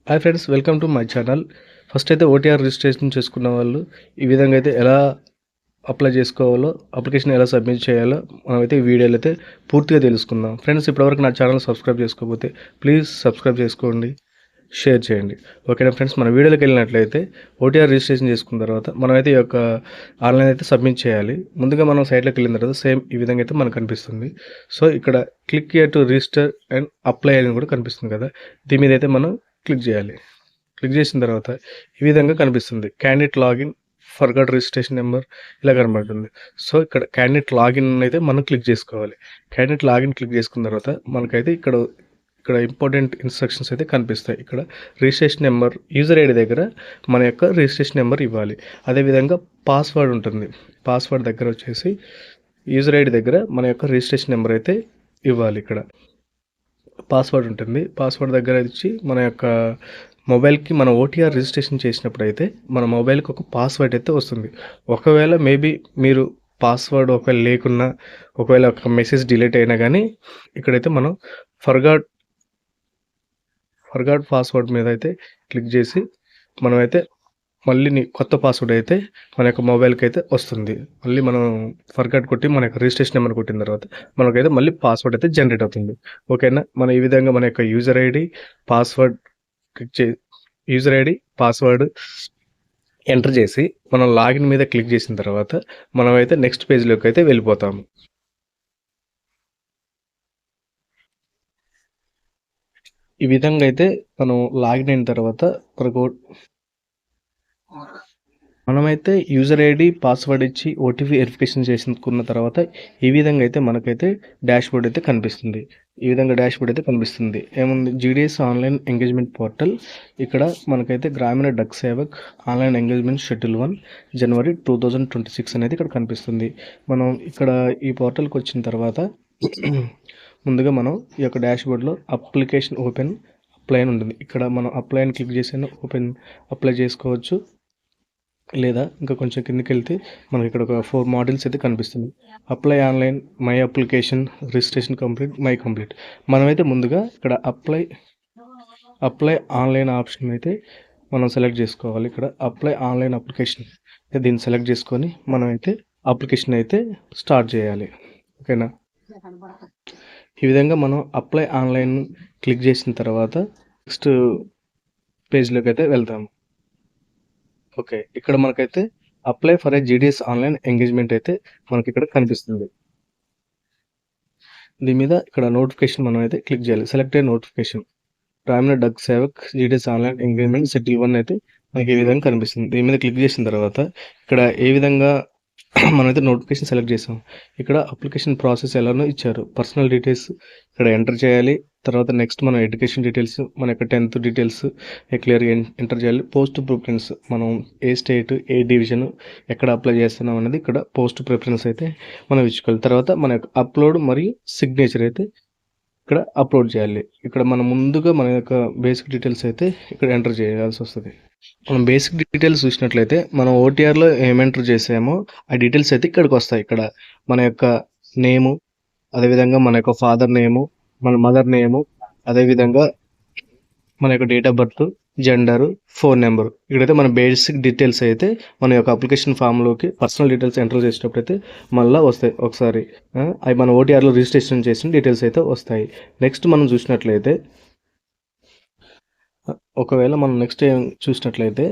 Hi friends, welcome to my channel. First అయితే OTR registration చేసుకున్న వాళ్ళు ఈ విధంగా అయితే ఎలా అప్లై చేసుకోవాలో, అప్లికేషన్ ఎలా సబ్మిట్ చేయాలో మనమైతే ఈ వీడియోలో అయితే పూర్తిగా తెలుసుకుందాం. ఫ్రెండ్స్, ఇప్పటివరకు నా ఛానల్ సబ్స్క్రైబ్ చేసుకోకపోతే ప్లీజ్ సబ్స్క్రైబ్ చేసుకోండి, షేర్ చేయండి. ఓకేనా ఫ్రెండ్స్, మన వీడియోలోకి వెళ్ళినట్లయితే ఓటీఆర్ రిజిస్ట్రేషన్ చేసుకున్న తర్వాత మనమైతే ఈ యొక్క ఆన్లైన్ అయితే సబ్మిట్ చేయాలి. ముందుగా మనం సైట్లోకి వెళ్ళిన తర్వాత సేమ్ ఈ విధంగా అయితే మనకు కనిపిస్తుంది. సో ఇక్కడ click here to register and apply అని కూడా కనిపిస్తుంది కదా, దీని మీద అయితే మనం క్లిక్ చేయాలి. క్లిక్ చేసిన తర్వాత ఈ విధంగా కనిపిస్తుంది candidate login forgot registration number ఇలా కనబడుతుంది. సో ఇక్కడ క్యాండిడేట్ లాగిన్ అయితే మనం క్లిక్ చేసుకోవాలి. క్యాండిడేట్ లాగిన్ క్లిక్ చేసుకున్న తర్వాత మనకైతే ఇక్కడ ఇంపార్టెంట్ ఇన్స్ట్రక్షన్స్ అయితే కనిపిస్తాయి. ఇక్కడ రిజిస్ట్రేషన్ నెంబర్, యూజర్ ఐడి దగ్గర మన యొక్క రిజిస్ట్రేషన్ నెంబర్ ఇవ్వాలి. అదేవిధంగా పాస్వర్డ్ ఉంటుంది. పాస్వర్డ్ దగ్గర వచ్చేసి యూజర్ ఐడి దగ్గర మన యొక్క రిజిస్ట్రేషన్ నెంబర్ అయితే ఇవ్వాలి. ఇక్కడ పాస్వర్డ్ ఉంటుంది. పాస్వర్డ్ దగ్గర ఇచ్చి మన యొక్క మొబైల్కి మన ఓటీఆర్ రిజిస్ట్రేషన్ చేసినప్పుడు అయితే మన మొబైల్కి ఒక పాస్వర్డ్ అయితే వస్తుంది. ఒకవేళ మేబీ మీరు పాస్వర్డ్ ఒకవేళ లేకున్నా, ఒకవేళ ఒక మెసేజ్ డిలీట్ అయినా కానీ ఇక్కడైతే మనం ఫర్గాట్ పాస్వర్డ్ మీద అయితే క్లిక్ చేసి మనమైతే మళ్ళీ కొత్త పాస్వర్డ్ అయితే మన యొక్క మొబైల్కి అయితే వస్తుంది. మళ్ళీ మనం ఫర్గాట్ కొట్టి మన యొక్క రిజిస్ట్రేషన్ నెంబర్ కొట్టిన తర్వాత మనకైతే మళ్ళీ పాస్వర్డ్ అయితే జనరేట్ అవుతుంది. ఓకేనా, మన ఈ విధంగా మన యొక్క యూజర్ ఐడి పాస్వర్డ్ ఎంటర్ చేసి మనం లాగిన్ మీద క్లిక్ చేసిన తర్వాత మనమైతే నెక్స్ట్ పేజ్లోకి అయితే వెళ్ళిపోతాము. ఈ విధంగా అయితే మనం లాగిన్ అయిన తర్వాత మనమైతే యూజర్ ఐడి పాస్వర్డ్ ఇచ్చి ఓటీపీ వెరిఫికేషన్ చేసుకున్న తర్వాత ఈ విధంగా అయితే మనకైతే డాష్బోర్డ్ అయితే కనిపిస్తుంది. ఈ విధంగా డాష్బోర్డ్ అయితే కనిపిస్తుంది. ఏముంది, జీడీఎస్ ఆన్లైన్ ఎంగేజ్మెంట్ పోర్టల్. ఇక్కడ మనకైతే Gramin Dak Sevak online engagement schedule 1 జనవరి 2026 అనేది ఇక్కడ కనిపిస్తుంది. మనం ఇక్కడ ఈ పోర్టల్కి వచ్చిన తర్వాత ముందుగా మనం ఈ యొక్క డాష్బోర్డ్లో అప్లికేషన్ అప్లై అని ఉంటుంది. ఇక్కడ మనం అప్లై అని క్లిక్ చేసి అప్లై చేసుకోవచ్చు. లేదా ఇంకా కొంచెం కిందకి వెళ్తే మనకి ఇక్కడ ఒక 4 మోడల్స్ అయితే కనిపిస్తుంది. Apply online, my application, registration complete, my complete. మనమైతే ముందుగా ఇక్కడ అప్లై ఆన్లైన్ ఆప్షన్ అయితే మనం సెలెక్ట్ చేసుకోవాలి. ఇక్కడ అప్లై ఆన్లైన్ అప్లికేషన్ దీన్ని సెలెక్ట్ చేసుకొని మనమైతే అప్లికేషన్ అయితే స్టార్ట్ చేయాలి. ఓకేనా, ఈ విధంగా మనం అప్లై ఆన్లైన్ క్లిక్ చేసిన తర్వాత నెక్స్ట్ పేజ్లోకి అయితే వెళ్తాము. ఓకే, ఇక్కడ మనకైతే apply for a GDS online engagement అయితే మనకి ఇక్కడ కనిపిస్తుంది. దీని మీద ఇక్కడ నోటిఫికేషన్ మనం అయితే క్లిక్ చేయాలి. Select a notification, Gramin Dak Sevak GDS online engagement schedule 1 అయితే మనకి ఈ విధంగా కనిపిస్తుంది. దీని మీద క్లిక్ చేసిన తర్వాత ఇక్కడ ఏ విధంగా మనమైతే నోటిఫికేషన్ సెలెక్ట్ చేసాం. ఇక్కడ అప్లికేషన్ ప్రాసెస్ ఎలానో ఇచ్చారు. పర్సనల్ డీటెయిల్స్ ఇక్కడ ఎంటర్ చేయాలి. తర్వాత నెక్స్ట్ మనం ఎడ్యుకేషన్ డీటెయిల్స్, మన యొక్క 10th డీటెయిల్స్ క్లియర్గా ఎంటర్ చేయాలి. పోస్ట్ ప్రిఫరెన్స్, మనం ఏ స్టేట్, ఏ డివిజన్, ఎక్కడ అప్లై చేస్తున్నాం అనేది ఇక్కడ పోస్ట్ ప్రిఫరెన్స్ అయితే మనం ఇచ్చుకోవాలి. తర్వాత మన యొక్క అప్లోడ్ మరియు సిగ్నేచర్ అయితే ఇక్కడ అప్లోడ్ చేయాలి. ఇక్కడ మనం ముందుగా మన యొక్క బేసిక్ డీటెయిల్స్ అయితే ఇక్కడ ఎంటర్ చేయాల్సి వస్తుంది. మనం బేసిక్ డీటెయిల్స్ చూసినట్లయితే మనం ఓటీఆర్లో ఏం ఎంటర్ చేసామో ఆ డీటెయిల్స్ అయితే ఇక్కడికి వస్తాయి. ఇక్కడ మన యొక్క నేము, అదేవిధంగా మన యొక్క ఫాదర్ నేము, మన మదర్ నేము, అదేవిధంగా మన యొక్క date of birth, gender, phone number. ఇక్కడైతే మన బేసిక్ డీటెయిల్స్ అయితే మన యొక్క అప్లికేషన్ ఫామ్లోకి పర్సనల్ డీటెయిల్స్ ఎంటర్ చేసేటప్పుడు అయితే మళ్ళీ వస్తాయి. ఒకసారి అవి మన ఓటీఆర్లో రిజిస్ట్రేషన్ చేసిన డీటెయిల్స్ అయితే వస్తాయి. నెక్స్ట్ మనం చూసినట్లయితే ఒకవేళ మనం నెక్స్ట్ ఏం చూసినట్లయితే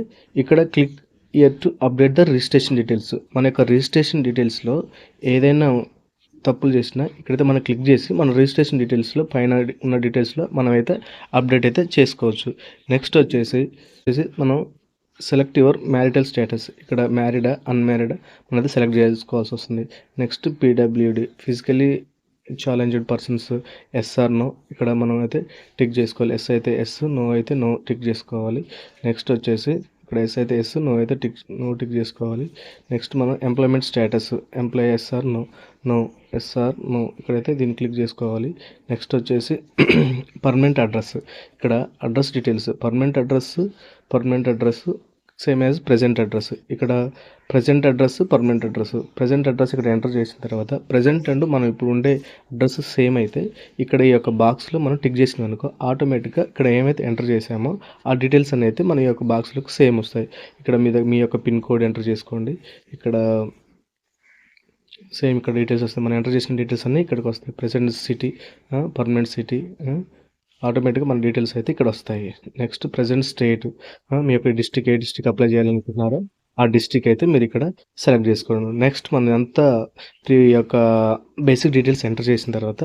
ఇక్కడ click here to update the registration details. మన యొక్క రిజిస్ట్రేషన్ డీటెయిల్స్లో ఏదైనా తప్పులు చేసినా ఇక్కడైతే మనం క్లిక్ చేసి మన రిజిస్ట్రేషన్ డీటెయిల్స్లో పైన ఉన్న డీటెయిల్స్లో మనమైతే అప్డేట్ అయితే చేసుకోవచ్చు. నెక్స్ట్ వచ్చేసి మనం సెలెక్ట్ యువర్ మ్యారిటల్ స్టేటస్. ఇక్కడ మ్యారీడా, అన్మ్యారీడా మనమైతే సెలెక్ట్ చేసుకోవాల్సి వస్తుంది. Next PWD, physically challenged persons, yes or no ఇక్కడ మనం అయితే టిక్ చేసుకోవాలి. ఎస్ అయితే ఎస్, నో అయితే నో టిక్ చేసుకోవాలి. నెక్స్ట్ వచ్చేసి ఇక్కడ ఎస్ అయితే ఎస్, నో అయితే నో టిక్ చేసుకోవాలి. నెక్స్ట్ మనం employment status, employee yes or no, no yes or no ఇక్కడైతే దీన్ని క్లిక్ చేసుకోవాలి. నెక్స్ట్ వచ్చేసి పర్మనెంట్ అడ్రస్, ఇక్కడ address details, permanent address same as present address. ఇక్కడ present address, permanent address. Present address ఇక్కడ ఎంటర్ చేసిన తర్వాత ప్రెజెంట్ అండ్ మనం ఇప్పుడు ఉండే అడ్రస్ సేమ్ అయితే ఇక్కడ ఈ యొక్క బాక్స్లో మనం టిక్ చేసినామనుకో ఆటోమేటిక్గా ఇక్కడ ఏమైతే ఎంటర్ చేసామో ఆ డీటెయిల్స్ అనేవి అయితే మన యొక్క బాక్స్లోకి సేమ్ వస్తాయి. ఇక్కడ మీ యొక్క పిన్ కోడ్ ఎంటర్ చేసుకోండి. ఇక్కడ సేమ్ ఇక్కడ డీటెయిల్స్ వస్తాయి. మనం ఎంటర్ చేసిన డీటెయిల్స్ అన్నీ ఇక్కడికి వస్తాయి. ప్రెజెంట్ సిటీ, పర్మనెంట్ సిటీ, ఆటోమేటిక్గా మన డీటెయిల్స్ అయితే ఇక్కడ వస్తాయి. నెక్స్ట్ ప్రెజెంట్ స్టేట్, మీ యొక్క డిస్టిక్ ఏ డిస్టిక్ అప్లై చేయాలనుకుంటున్నారో ఆ డిస్టిక్ అయితే మీరు ఇక్కడ సెలెక్ట్ చేసుకోండి. నెక్స్ట్ మనం అంతా ఈ యొక్క బేసిక్ డీటెయిల్స్ ఎంటర్ చేసిన తర్వాత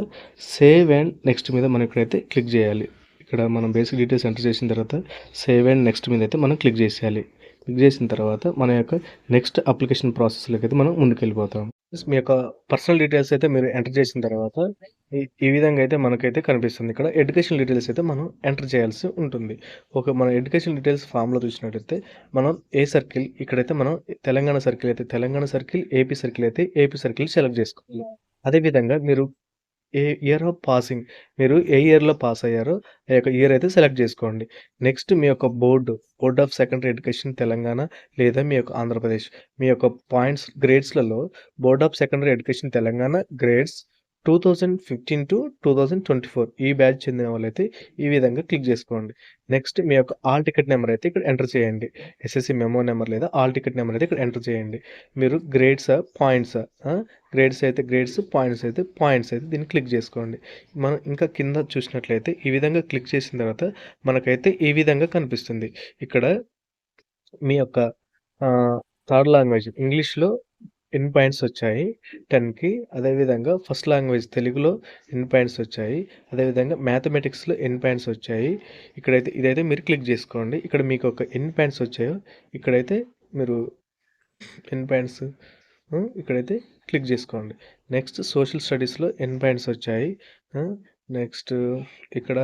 సేవ్ అండ్ నెక్స్ట్ మీద మనం ఇక్కడైతే క్లిక్ చేయాలి. ఇక్కడ మనం బేసిక్ డీటెయిల్స్ ఎంటర్ చేసిన తర్వాత సేవ్ అండ్ నెక్స్ట్ మీద అయితే మనం క్లిక్ చేసేయాలి. క్లిక్ చేసిన తర్వాత మన యొక్క నెక్స్ట్ అప్లికేషన్ ప్రాసెస్లోకి అయితే మనం ముందుకెళ్ళిపోతాం. మీ యొక్క పర్సనల్ డీటెయిల్స్ అయితే మీరు ఎంటర్ చేసిన తర్వాత ఈ విధంగా అయితే మనకైతే కనిపిస్తుంది. ఇక్కడ ఎడ్యుకేషన్ డీటెయిల్స్ అయితే మనం ఎంటర్ చేయాల్సి ఉంటుంది. మన ఎడ్యుకేషన్ డీటెయిల్స్ ఫామ్లో చూసినట్టయితే మనం ఏ సర్కిల్ ఇక్కడైతే మనం తెలంగాణ సర్కిల్ అయితే తెలంగాణ సర్కిల్, ఏపీ సర్కిల్ అయితే ఏపీ సర్కిల్ సెలెక్ట్ చేసుకోవాలి. అదేవిధంగా మీరు ఏ ఇయర్ ఆఫ్ పాసింగ్, మీరు ఏ ఇయర్లో పాస్ అయ్యారో ఆ యొక్క ఇయర్ అయితే సెలెక్ట్ చేసుకోండి. నెక్స్ట్ మీ యొక్క board of secondary education Telangana లేదా మీ యొక్క ఆంధ్రప్రదేశ్, మీ యొక్క points గ్రేడ్స్లలో board of secondary education Telangana grades 2015 to 2024 ఈ బ్యాచ్ చెందిన వాళ్ళైతే ఈ విధంగా క్లిక్ చేసుకోండి. నెక్స్ట్ మీ యొక్క ఆల్ టికెట్ నెంబర్ అయితే ఇక్కడ ఎంటర్ చేయండి. ఎస్ఎస్సి మెమో నెంబర్ లేదా ఆల్ టికెట్ నెంబర్ అయితే ఇక్కడ ఎంటర్ చేయండి. మీరు గ్రేడ్సా పాయింట్సా, గ్రేడ్స్ అయితే గ్రేడ్స్, పాయింట్స్ అయితే పాయింట్స్ అయితే దీన్ని క్లిక్ చేసుకోండి. మనం ఇంకా కింద చూసినట్లయితే ఈ విధంగా క్లిక్ చేసిన తర్వాత మనకైతే ఈ విధంగా కనిపిస్తుంది. ఇక్కడ మీ యొక్క థర్డ్ లాంగ్వేజ్ ఇంగ్లీష్లో ఎన్ని పాయింట్స్ వచ్చాయి 10కి, అదేవిధంగా ఫస్ట్ లాంగ్వేజ్ తెలుగులో ఎన్ని పాయింట్స్ వచ్చాయి, అదేవిధంగా మ్యాథమెటిక్స్లో ఎన్ని పాయింట్స్ వచ్చాయి, ఇదైతే మీరు క్లిక్ చేసుకోండి. ఇక్కడ మీకు ఒక ఎన్ని పాయింట్స్ వచ్చాయో ఇక్కడైతే మీరు ఎన్ని పాయింట్స్ ఇక్కడైతే క్లిక్ చేసుకోండి. నెక్స్ట్ సోషల్ స్టడీస్లో ఎన్ని పాయింట్స్ వచ్చాయి, నెక్స్ట్ ఇక్కడ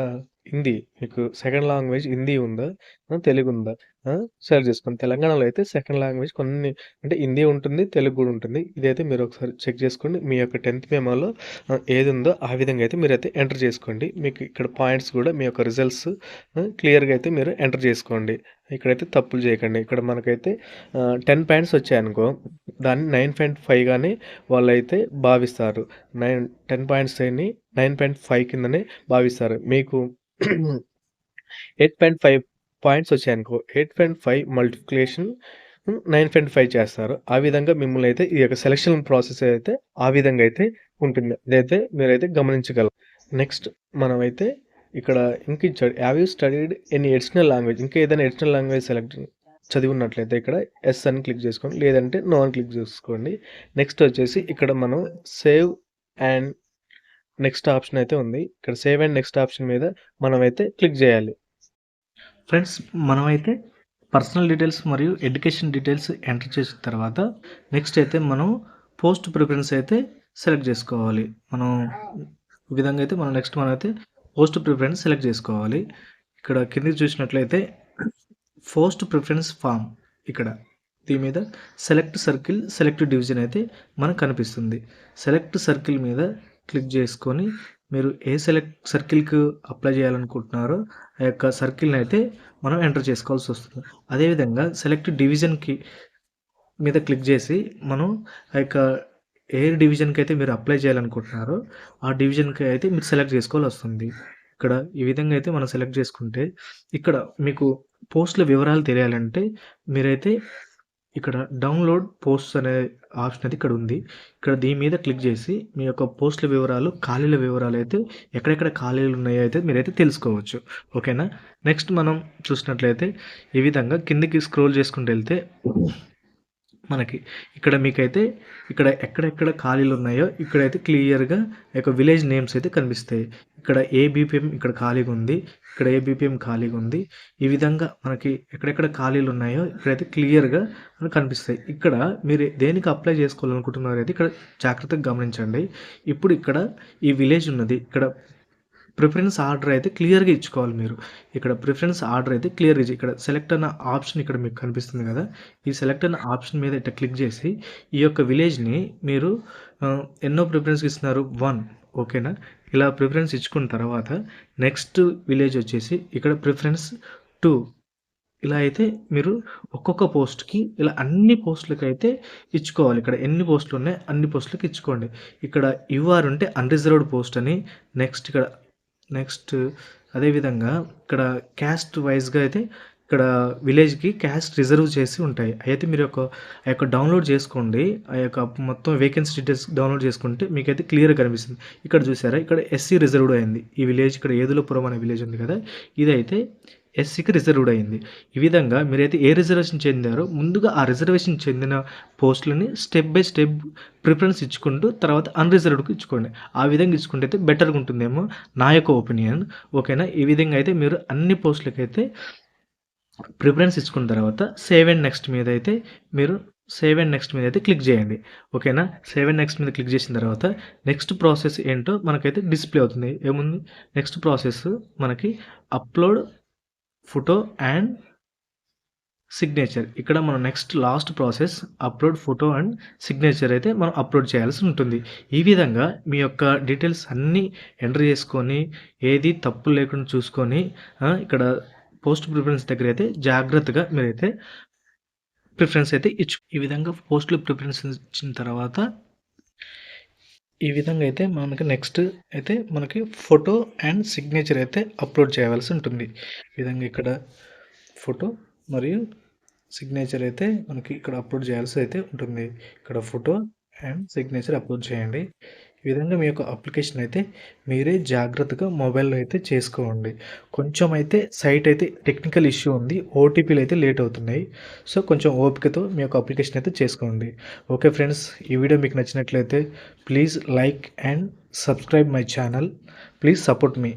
హిందీ, మీకు సెకండ్ లాంగ్వేజ్ హిందీ ఉందా, తెలుగు ఉందా సెలెక్ట్ చేసుకోండి. తెలంగాణలో అయితే సెకండ్ లాంగ్వేజ్ కొన్ని అంటే హిందీ ఉంటుంది, తెలుగు కూడా ఉంటుంది. ఇదైతే మీరు ఒకసారి చెక్ చేసుకోండి. మీ యొక్క 10th మెమోలో ఏది ఉందో ఆ విధంగా అయితే మీరైతే ఎంటర్ చేసుకోండి. మీకు ఇక్కడ పాయింట్స్ కూడా మీ యొక్క రిజల్ట్స్ క్లియర్గా అయితే మీరు ఎంటర్ చేసుకోండి. ఇక్కడైతే తప్పులు చేయకండి. ఇక్కడ మనకైతే 10 పాయింట్స్ వచ్చాయనుకో దాన్ని 9.5 గానే వాళ్ళైతే భావిస్తారు. 10 పాయింట్స్ అని 9.5 కిందనే భావిస్తారు. మీకు 8.5 పాయింట్స్ వచ్చాయనుకో 8.5 మల్టిప్లికేషన్ 9.5 చేస్తారు. ఆ విధంగా మిమ్మల్ని అయితే ఈ యొక్క సెలక్షన్ ప్రాసెస్ అయితే ఆ విధంగా అయితే ఉంటుంది. ఇదైతే మీరైతే గమనించగలరు. నెక్స్ట్ మనమైతే ఇక్కడ ఇంక ఇచ్చాడు, have you studied any additional language, ఇంకా ఏదైనా అడిషనల్ లాంగ్వేజ్ చదివి ఉన్నట్లయితే ఇక్కడ ఎస్ అని క్లిక్ చేసుకోండి, లేదంటే నో అని క్లిక్ చేసుకోండి. నెక్స్ట్ వచ్చేసి ఇక్కడ మనం సేవ్ అండ్ నెక్స్ట్ ఆప్షన్ అయితే ఉంది. ఇక్కడ సేవ్ అండ్ నెక్స్ట్ ఆప్షన్ మీద మనమైతే క్లిక్ చేయాలి. ఫ్రెండ్స్, మనమైతే పర్సనల్ డీటెయిల్స్ మరియు ఎడ్యుకేషన్ డీటెయిల్స్ ఎంటర్ చేసిన తర్వాత నెక్స్ట్ అయితే మనం పోస్ట్ ప్రిఫరెన్స్ అయితే సెలెక్ట్ చేసుకోవాలి. మనం ఈ విధంగా అయితే మనమైతే పోస్ట్ ప్రిఫరెన్స్ సెలెక్ట్ చేసుకోవాలి. ఇక్కడ కిందకి చూసినట్లయితే పోస్ట్ ప్రిఫరెన్స్ ఫామ్, ఇక్కడ దీని మీద సెలెక్ట్ సర్కిల్, సెలెక్ట్ డివిజన్ అయితే మనకు కనిపిస్తుంది. సెలెక్ట్ సర్కిల్ మీద క్లిక్ చేసుకొని మీరు ఏ సర్కిల్కి అప్లై చేయాలనుకుంటున్నారో ఆ యొక్క సర్కిల్ని అయితే మనం ఎంటర్ చేసుకోవాల్సి వస్తుంది. అదేవిధంగా సెలెక్ట్ డివిజన్కి మీద క్లిక్ చేసి మనం ఆ యొక్క ఏ డివిజన్కి అయితే మీరు అప్లై చేయాలనుకుంటున్నారో ఆ డివిజన్కి అయితే మీరు సెలెక్ట్ చేసుకోవాల్సి వస్తుంది. ఇక్కడ ఈ విధంగా అయితే మనం సెలెక్ట్ చేసుకుంటే ఇక్కడ మీకు పోస్టుల వివరాలు తెలియాలంటే మీరైతే ఇక్కడ డౌన్లోడ్ పోస్ట్స్ అనే ఆప్షన్ అయితే ఇక్కడ ఉంది. ఇక్కడ దీని మీద క్లిక్ చేసి మీ యొక్క పోస్టుల వివరాలు, ఖాళీల వివరాలు అయితే ఎక్కడెక్కడ ఖాళీలు ఉన్నాయో అయితే మీరైతే తెలుసుకోవచ్చు. ఓకేనా. నెక్స్ట్ మనం చూసినట్లయితే ఈ విధంగా కిందికి స్క్రోల్ చేసుకుంటూ వెళ్తే మనకి ఇక్కడ మీకైతే ఇక్కడ ఎక్కడెక్కడ ఖాళీలు ఉన్నాయో ఇక్కడైతే క్లియర్గా యొక్క విలేజ్ నేమ్స్ అయితే కనిపిస్తాయి. ఇక్కడ ఏబిపిఎం ఇక్కడ ఖాళీగా ఉంది, ఇక్కడ ఏబిపిఎం ఖాళీగా ఉంది. ఈ విధంగా మనకి ఎక్కడెక్కడ ఖాళీలు ఉన్నాయో ఇక్కడైతే క్లియర్గా కనిపిస్తాయి. ఇక్కడ మీరు దేనికి అప్లై చేసుకోవాలనుకుంటున్నారో అయితే ఇక్కడ జాగ్రత్తగా గమనించండి. ఇప్పుడు ఇక్కడ ఈ విలేజ్ ఉన్నది, ఇక్కడ ప్రిఫరెన్స్ ఆర్డర్ అయితే క్లియర్గా ఇచ్చుకోవాలి. మీరు ఇక్కడ ప్రిఫరెన్స్ ఆర్డర్ అయితే క్లియర్గా ఇక్కడ సెలెక్ట్ అన్న ఆప్షన్ ఇక్కడ మీకు కనిపిస్తుంది కదా, ఈ సెలెక్ట్ అన్న ఆప్షన్ మీద ఇట్లా క్లిక్ చేసి ఈ యొక్క విలేజ్ని మీరు ఎన్నో ప్రిఫరెన్స్ ఇస్తున్నారు 1, ఓకేనా. ఇలా ప్రిఫరెన్స్ ఇచ్చుకున్న తర్వాత నెక్స్ట్ విలేజ్ వచ్చేసి ఇక్కడ ప్రిఫరెన్స్ 2 ఇలా అయితే మీరు ఒక్కొక్క పోస్ట్‌కి ఇలా అన్ని పోస్ట్‌లకైతే ఇచ్చుకోవాలి. ఇక్కడ ఎన్ని పోస్ట్‌లున్నాయి అన్ని పోస్ట్‌లకి ఇచ్చుకోండి. ఇక్కడ యూఆర్ ఉంటే అన్‌రిజర్వ్డ్ పోస్ట్ అని, నెక్స్ట్ అదే విధంగా ఇక్కడ క్యాస్ట్ వైస్‌గా అయితే ఇక్కడ విలేజ్‌కి క్యాస్ట్ రిజర్వ్ చేసి ఉంటాయి. అయితే మీరు ఆ యొక్క డౌన్‌లోడ్ చేసుకోండి. ఆ యొక్క మొత్తం వేకెన్సీ డీటెయిల్స్ డౌన్‌లోడ్ చేసుకుంటే మీకైతే క్లియర్‌గా కనిపిస్తుంది. ఇక్కడ చూసారా? ఇక్కడ ఎస్సీ రిజర్వ్డ్ అయింది. ఈ విలేజ్ ఇక్కడ ఏదులపురం అనే విలేజ్ ఉంది కదా! ఇదైతే ఎస్సీకి రిజర్వ్డ్ అయింది. ఈ విధంగా మీరైతే ఏ రిజర్వేషన్ చెందారో ముందుగా ఆ రిజర్వేషన్ చెందిన పోస్టులని స్టెప్ బై స్టెప్ ప్రిఫరెన్స్ ఇచ్చుకుంటూ తర్వాత అన్‌రిజర్వ్డ్‌కి ఇచ్చుకోండి. ఆ విధంగా ఇచ్చుకుంటే అయితే బెటర్‌గా ఉంటుందేమో నా యొక్క ఒపీనియన్. ఓకేనా? ఈ విధంగా అయితే మీరు అన్ని పోస్టులకైతే ప్రిఫరెన్స్ ఇచ్చుకున్న తర్వాత సేవ్ అండ్ నెక్స్ట్ మీదైతే మీరు సేవ్ అండ్ నెక్స్ట్ మీదైతే క్లిక్ చేయండి. ఓకేనా? సేవ్ అండ్ నెక్స్ట్ మీద క్లిక్ చేసిన తర్వాత నెక్స్ట్ ప్రాసెస్ ఏంటో మనకైతే డిస్‌ప్లే అవుతుంది. ఏముంది? నెక్స్ట్ ప్రాసెస్ మనకి అప్‌లోడ్ ఫోటో అండ్ సిగ్నేచర్. ఇక్కడ మనం next last process upload photo and signature అయితే మనం అప్‌లోడ్ చేయాల్సి ఉంటుంది. ఈ విధంగా మీ యొక్క డీటెయిల్స్ అన్నీ ఎంటర్ చేసుకొని, ఏది తప్పు లేకుండా చూసుకొని ఇక్కడ పోస్ట్ ప్రిఫరెన్స్ దగ్గరైతే జాగ్రత్తగా మీరైతే ప్రిఫరెన్స్ అయితే ఈ విధంగా పోస్ట్‌లో ప్రిఫరెన్స్ ఇచ్చిన తర్వాత ఈ విధంగా అయితే మనకి నెక్స్ట్ అయితే మనకి ఫోటో అండ్ సిగ్నేచర్ అయితే అప్‌లోడ్ చేయవలసి ఉంటుంది. ఈ విధంగా ఇక్కడ ఫోటో మరియు సిగ్నేచర్ అయితే మనకి ఇక్కడ అప్‌లోడ్ చేయాల్సి అయితే ఉంటుంది. ఇక్కడ ఫోటో అండ్ సిగ్నేచర్ అప్‌లోడ్ చేయండి. ఈ విధంగా మీ యొక్క అప్లికేషన్ అయితే మీరే జాగ్రత్తగా మొబైల్‌లో అయితే చేసుకోండి. కొంచెం అయితే సైట్ అయితే టెక్నికల్ ఇష్యూ ఉంది. ఓటీపీలు అయితే లేట్ అవుతున్నాయి. సో, కొంచెం ఓపికతో మీ యొక్క అప్లికేషన్ అయితే చేసుకోండి. ఓకే ఫ్రెండ్స్, ఈ వీడియో మీకు నచ్చినట్లయితే please like and subscribe my channel. Please support me.